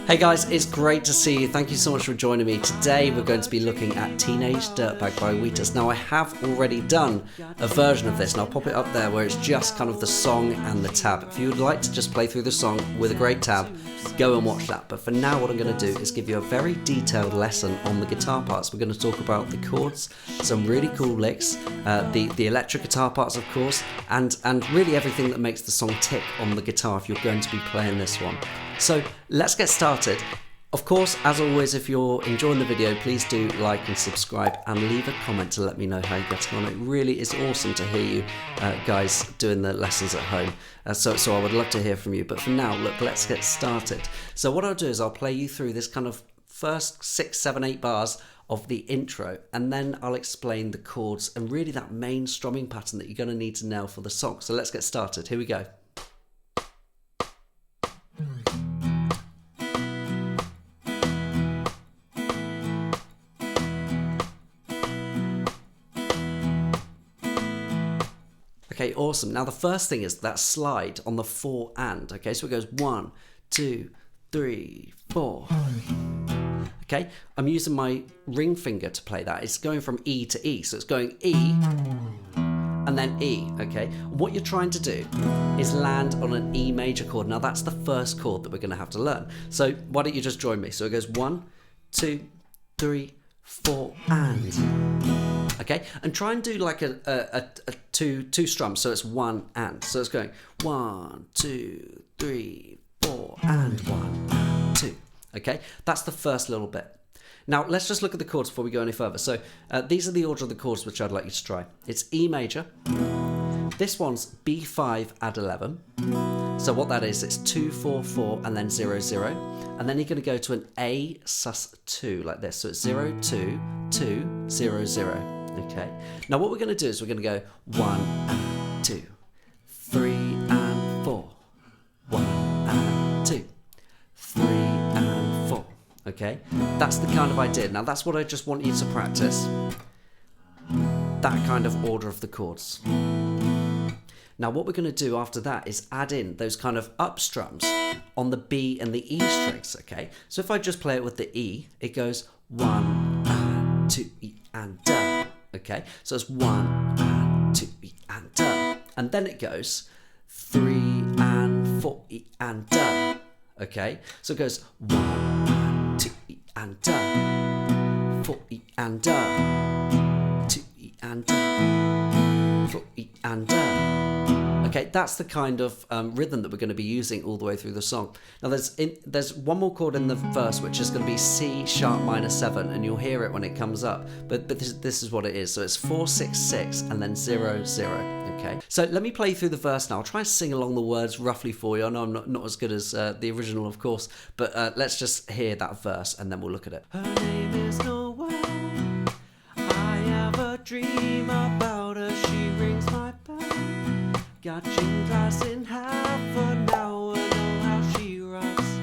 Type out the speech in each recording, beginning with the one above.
Hey guys, it's great to see you. Thank you so much for joining me. Today we're going to be looking at Teenage Dirtbag by Wheatus. Now I have already done a version of this and I'll pop it up there where it's just kind of the song and the tab. If you would like to just play through the song with a great tab, go and watch that. But for now what I'm going to do is give you a very detailed lesson on the guitar parts. We're going to talk about the chords, some really cool licks, the electric guitar parts of course, and really everything that makes the song tick on the guitar if you're going to be playing this one. So let's get started. Of course, as always, if you're enjoying the video, please do like and subscribe and leave a comment to let me know how you're getting on. It really is awesome to hear you guys doing the lessons at home. So I would love to hear from you. But for now, look, let's get started. So what I'll do is I'll play you through this kind of first 6, 7, 8 bars of the intro, and then I'll explain the chords and really that main strumming pattern that you're going to need to nail for the song. So let's get started. Here we go. Okay, awesome. Now the first thing is that slide on the 4 and. Okay, so it goes 1, 2, 3, 4. Okay, I'm using my ring finger to play that. It's going from E to E, so it's going E and then E. Okay, what you're trying to do is land on an E major chord. Now that's the first chord that we're going to have to learn. So why don't you just join me? So it goes 1, 2, 3, 4 and. Okay, and try and do like a two strums, so it's 1 and. So it's going 1, 2, 3, 4 and 1 and 2. Okay, that's the first little bit. Now let's just look at the chords before we go any further. So these are the order of the chords which I'd like you to try. It's E major. This one's B5 add 11. So what that is, it's 2, 4, 4 and then 0, 0. And then you're going to go to an A sus 2 like this. So it's 0, 2, 2, 0, 0. Okay, now what we're going to do is we're going to go 1 and 2, 3 and 4, 1 and 2, 3 and 4. Okay, that's the kind of idea. Now that's what I just want you to practice, that kind of order of the chords. Now what we're going to do after that is add in those kind of up strums on the B and the E strings. Okay, so if I just play it with the E, it goes 1 and 2 E and da. Okay, so it's 1 and 2 E and da, and then it goes 3 and 4 E and da. Okay, so it goes 1 and 2 E and da, 4 E and da, 2 E and da, 4 E and da. Okay, that's the kind of rhythm that we're going to be using all the way through the song. Now there's one more chord in the verse which is going to be C sharp minor 7, and you'll hear it when it comes up. But this is what it is. So it's 4, 6, 6 and then 0, 0. Okay, so let me play through the verse now. I'll try and sing along the words roughly for you. I know I'm not as good as the original, of course, but let's just hear that verse and then we'll look at it. Her name is Noel. I have a dream about her. She rings my bell. Got gym class in half an hour. Know how she rocks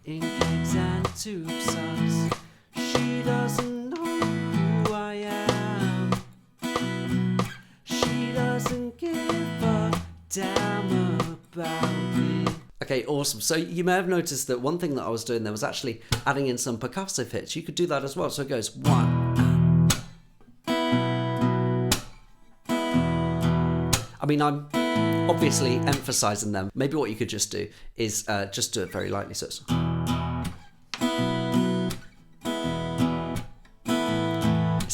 in cakes and tube socks. She doesn't know who I am. She doesn't give a damn about me. Okay, awesome. So you may have noticed that one thing that I was doing there was actually adding in some percussive hits. You could do that as well. So it goes 1 and. I mean, I'm obviously emphasizing them. Maybe what you could just do is just do it very lightly. So it's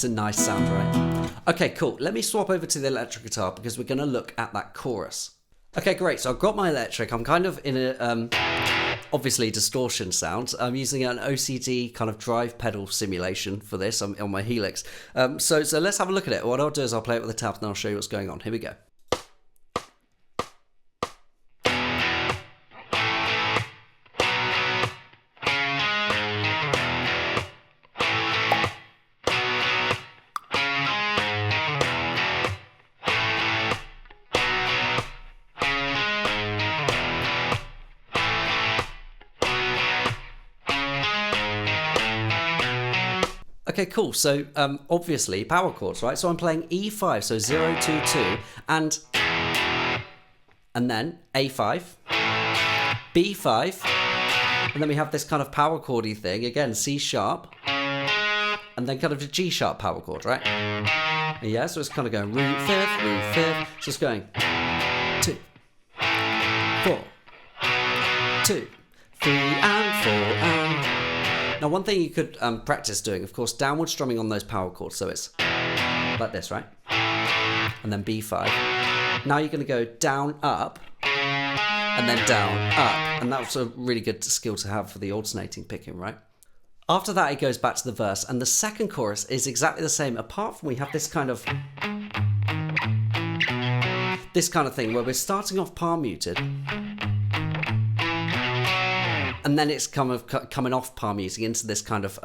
a nice sound, right? Okay, cool. Let me swap over to the electric guitar because we're going to look at that chorus. Okay, great. So I've got my electric. I'm kind of in a obviously distortion sound. I'm using an OCD kind of drive pedal simulation for this. I'm on my Helix. So let's have a look at it. What I'll do is I'll play it with the tabs and I'll show you what's going on. Here we go. Okay, cool. So obviously power chords, right? So I'm playing E5, so 0, 2, 2, and then A5, B5, And then we have this kind of power chordy thing, again, C sharp, and then kind of a G sharp power chord, right? Yeah, so it's kind of going root fifth, so it's going 2, 4, 2, 3 and 4 and. Now one thing you could practice doing, of course, downward strumming on those power chords, so it's like this, right? And then B5. Now you're going to go down, up, and then down, up. And that's a really good skill to have for the alternating picking, right? After that, it goes back to the verse, and the second chorus is exactly the same, apart from we have this kind of thing where we're starting off palm muted, and then it's kind of coming off palm muting into this kind of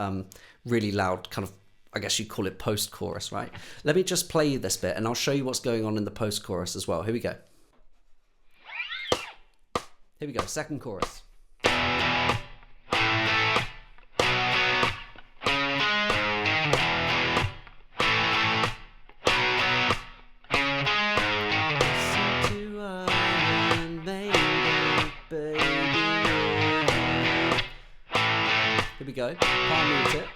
really loud kind of, I guess you'd call it post-chorus, right? Let me just play you this bit, and I'll show you what's going on in the post-chorus as well. Here we go. Here we go, second chorus. Here we go, palm mute it.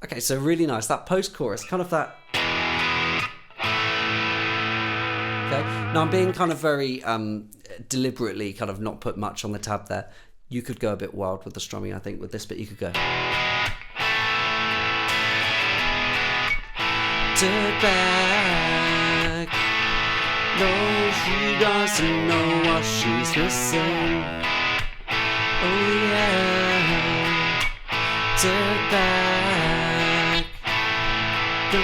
Okay, so really nice, that post-chorus, kind of that. Okay, now I'm being kind of very deliberately kind of not put much on the tab there. You could go a bit wild with the strumming, I think, with this bit you could go. Dirtbag, no, she doesn't know what she's missing. Oh yeah, dirtbag, no,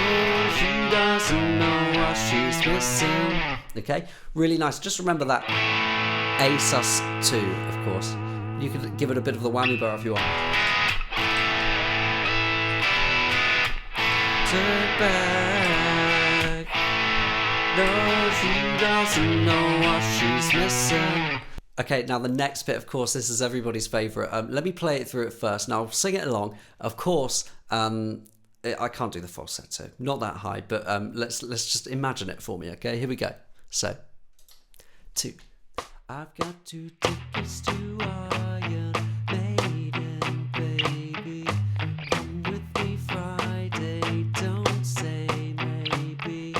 she doesn't know what she's missing. Okay, really nice. Just remember that A sus2, of course. You could give it a bit of the whammy bar if you want. Dirtbag, no, she doesn't know what she's missing. Okay, now the next bit, of course, this is everybody's favourite. Let me play it through it first. Now, I'll sing it along. Of course, I can't do the falsetto, not that high, but let's just imagine it for me, okay? Here we go. So, 2. I've got 2 tickets to Iron Maiden, baby. Come with me Friday, don't say maybe.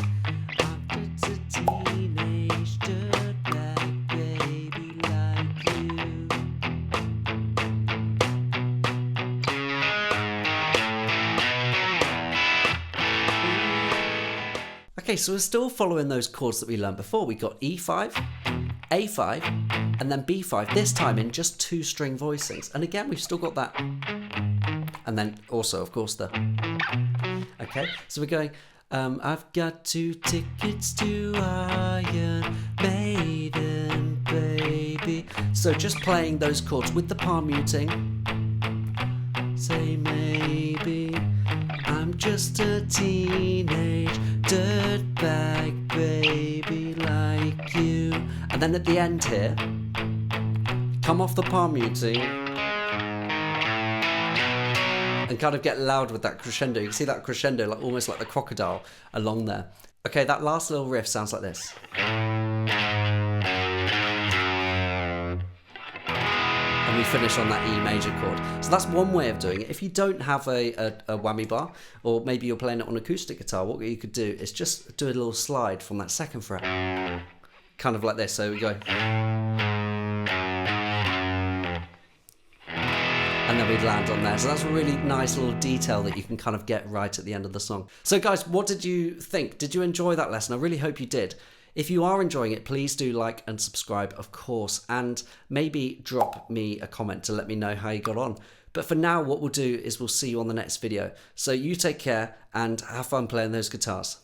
I'm just a teenage dirtbag, baby, like you. Okay, so we're still following those chords that we learned before. We got E5, A5, and then B5, this time in just 2 string voicings. And again, we've still got that. And then also, of course, the... Okay, so we're going, I've got 2 tickets to Iron Maiden, baby. So just playing those chords with the palm muting. Say maybe, I'm just a teenage dirtbag, baby, like you. And then at the end here, come off the palm muting and kind of get loud with that crescendo. You can see that crescendo, like almost like the crocodile along there. Okay, that last little riff sounds like this. And we finish on that E major chord. So that's one way of doing it. If you don't have a whammy bar, or maybe you're playing it on acoustic guitar, what you could do is just do a little slide from that second fret. Kind of like this, so we go. And then we'd land on there. So that's a really nice little detail that you can kind of get right at the end of the song. So guys, what did you think? Did you enjoy that lesson? I really hope you did. If you are enjoying it, please do like and subscribe, of course, and maybe drop me a comment to let me know how you got on. But for now, what we'll do is we'll see you on the next video. So you take care and have fun playing those guitars.